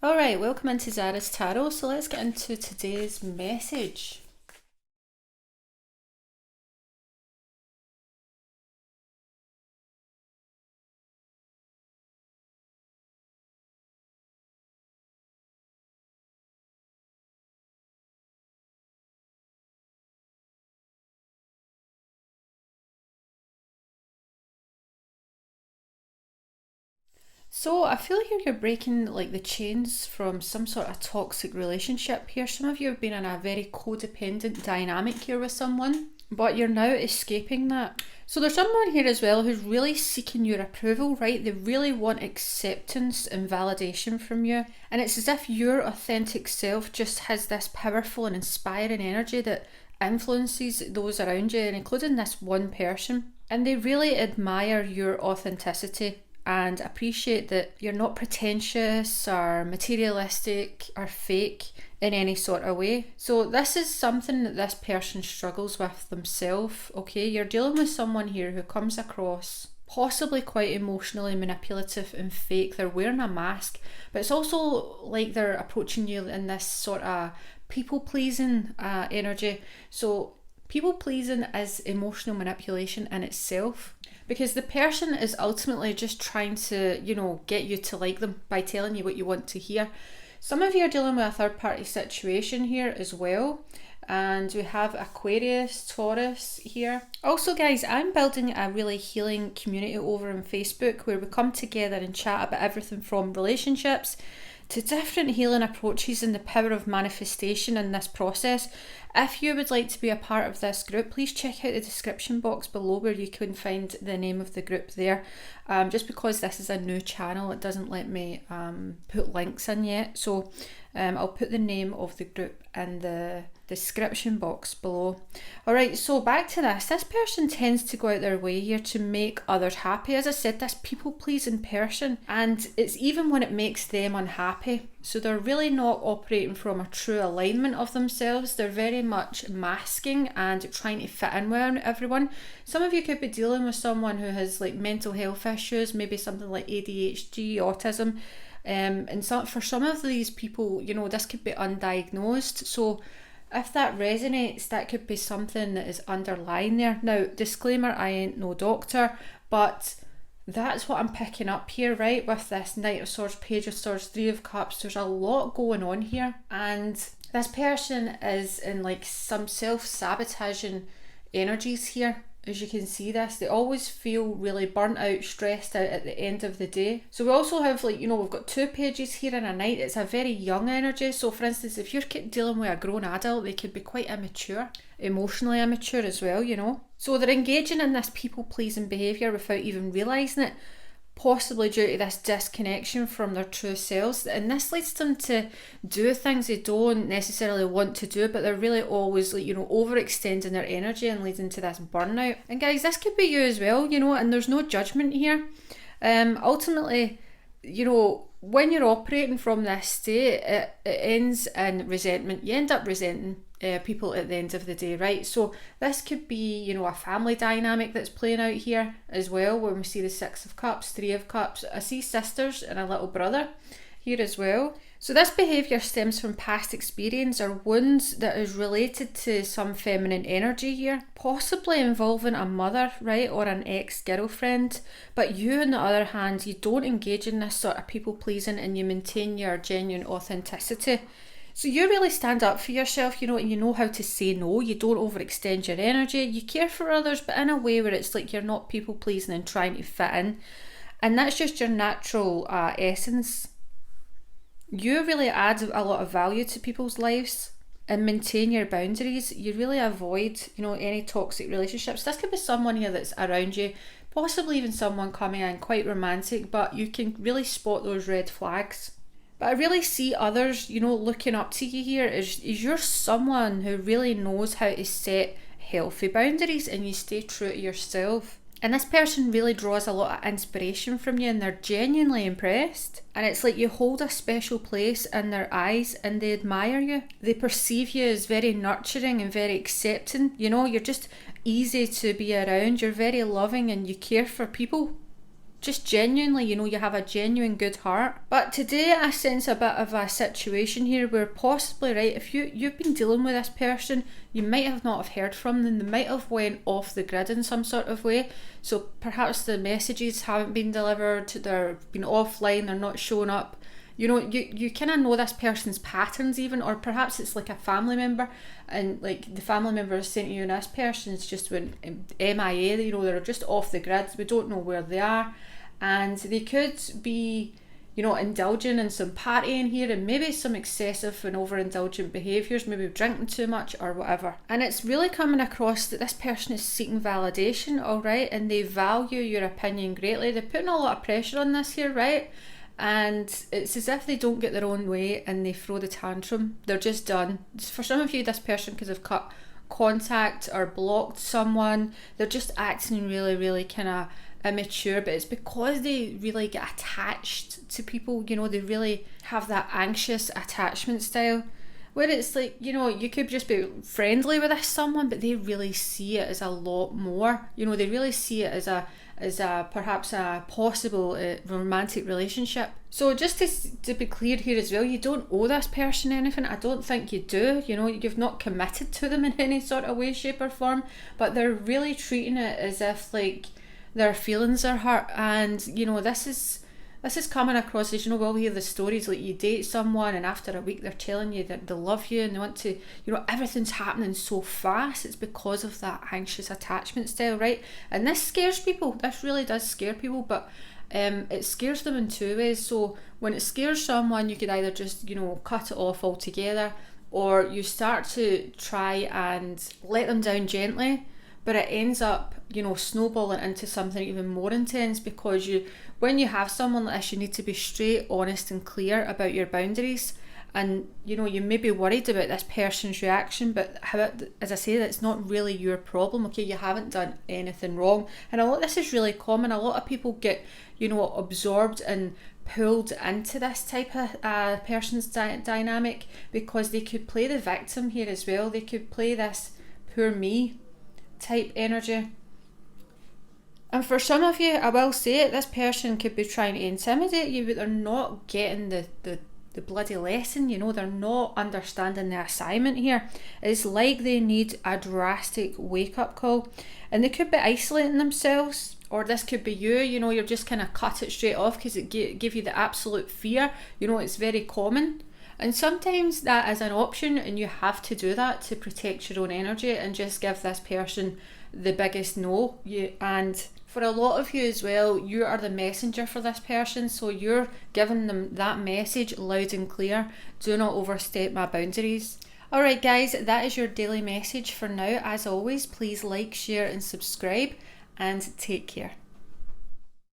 Alright, welcome into Zara's Tarot. So let's get into today's message. So I feel here you're breaking like the chains from some sort of toxic relationship here. Some of you have been in a very codependent dynamic here with someone, but you're now escaping that. So there's someone here as well who's really seeking your approval, right? They really want acceptance and validation from you. And it's as if your authentic self just has this powerful and inspiring energy that influences those around you, including this one person. And they really admire your authenticity and appreciate that you're not pretentious or materialistic or fake in any sort of way. So this is something that this person struggles with themselves, okay? You're dealing with someone here who comes across possibly quite emotionally manipulative and fake. They're wearing a mask, but it's also like they're approaching you in this sort of people-pleasing energy. So people-pleasing is emotional manipulation in itself, because the person is ultimately just trying to, get you to like them by telling you what you want to hear. Some of you are dealing with a third party situation here as well. And we have Aquarius, Taurus here. Also, guys, I'm building a really healing community over on Facebook where we come together and chat about everything from relationships to different healing approaches and the power of manifestation in this process. If you would like to be a part of this group, please check out the description box below where you can find the name of the group there. Just because this is a new channel, it doesn't let me put links in yet. So I'll put the name of the group in the description box below. Alright, so back to this. This person tends to go out their way here to make others happy. As I said, this people-pleasing person, and it's even when it makes them unhappy. So they're really not operating from a true alignment of themselves. They're very much masking and trying to fit in with everyone. Some of you could be dealing with someone who has like mental health issues, maybe something like ADHD, autism. And for some of these people, this could be undiagnosed. So if that resonates, that could be something that is underlying there. Now, disclaimer, I ain't no doctor, but that's what I'm picking up here, right? With this Knight of Swords, Page of Swords, Three of Cups, there's a lot going on here. And this person is in like some self-sabotaging energies here. As you can see this, they always feel really burnt out, stressed out at the end of the day. So we also have like, we've got two pages here and a knight. It's a very young energy. So for instance, if you're dealing with a grown adult, they could be quite immature, emotionally immature as well, So they're engaging in this people-pleasing behaviour without even realising it, possibly due to this disconnection from their true selves, and this leads them to do things they don't necessarily want to do, but they're really always like, overextending their energy and leading to this burnout. And guys, this could be you as well, and there's no judgment here. Ultimately, when you're operating from this state, it ends in resentment. You end up resenting people at the end of the day, right? So this could be, a family dynamic that's playing out here as well, when we see the Six of Cups, Three of Cups. I see sisters and a little brother here as well. So this behaviour stems from past experience or wounds that is related to some feminine energy here, possibly involving a mother, right, or an ex-girlfriend. But you, on the other hand, you don't engage in this sort of people-pleasing and you maintain your genuine authenticity. So you really stand up for yourself, and you know how to say no. You don't overextend your energy. You care for others, but in a way where it's like you're not people-pleasing and trying to fit in. And that's just your natural essence. You really add a lot of value to people's lives and maintain your boundaries. You really avoid, any toxic relationships. This could be someone here that's around you, possibly even someone coming in quite romantic, but you can really spot those red flags. But I really see others, looking up to you here is you're someone who really knows how to set healthy boundaries and you stay true to yourself. And this person really draws a lot of inspiration from you and they're genuinely impressed. And it's like you hold a special place in their eyes and they admire you. They perceive you as very nurturing and very accepting. You're just easy to be around. You're very loving and you care for people. just genuinely, you know, you have a genuine good heart. But today I sense a bit of a situation here where possibly, right, if you've been dealing with this person, you might have not have heard from them. They might have went off the grid in some sort of way. So perhaps the messages haven't been delivered, they're been offline, they're not showing up. You know, you kind of know this person's patterns even, or perhaps it's like a family member, and like the family member is saying to you, and this person's just went MIA, you know, they're just off the grid, we don't know where they are, and they could be, you know, indulging in some partying here and maybe some excessive and overindulgent behaviours, maybe drinking too much or whatever. And it's really coming across that this person is seeking validation, alright, and they value your opinion greatly. They're putting a lot of pressure on this here, right? And it's as if they don't get their own way and they throw the tantrum. They're just done. For some of you, this person could have cut contact or blocked someone. They're just acting really, really kind of immature, but it's because they really get attached to people. You know, they really have that anxious attachment style where it's like, you know, you could just be friendly with this someone, but they really see it as a lot more. You know, they really see it as a perhaps a possible romantic relationship. So just to be clear here as well, you don't owe this person anything. I don't think you do. You know, you've not committed to them in any sort of way, shape or form, but they're really treating it as if like their feelings are hurt. And you know, this is coming across as, you know, we'll hear the stories like you date someone and after a week they're telling you that they love you and they want to, you know, everything's happening so fast. It's because of that anxious attachment style, right? And this scares people. This really does scare people, but it scares them in two ways. So when it scares someone, you could either just, you know, cut it off altogether, or you start to try and let them down gently, but it ends up, you know, snowballing into something even more intense, because when you have someone like this, you need to be straight, honest and clear about your boundaries. And you know, you may be worried about this person's reaction, but as I say, that's not really your problem. Okay, you haven't done anything wrong, and this is really common. A lot of people get, you know, absorbed and pulled into this type of person's dynamic because they could play the victim here as well. They could play this poor me type energy. And for some of you, I will say it, this person could be trying to intimidate you, but they're not getting the bloody lesson. You know, they're not understanding the assignment here. It's like they need a drastic wake-up call, and they could be isolating themselves, or this could be you. You know, you're just kind of cut it straight off because it give you the absolute fear. You know, it's very common. And sometimes that is an option, and you have to do that to protect your own energy and just give this person the biggest no. And for a lot of you as well, you are the messenger for this person, so you're giving them that message loud and clear. Do not overstep my boundaries. Alright guys, that is your daily message for now. As always, please like, share and subscribe, and take care.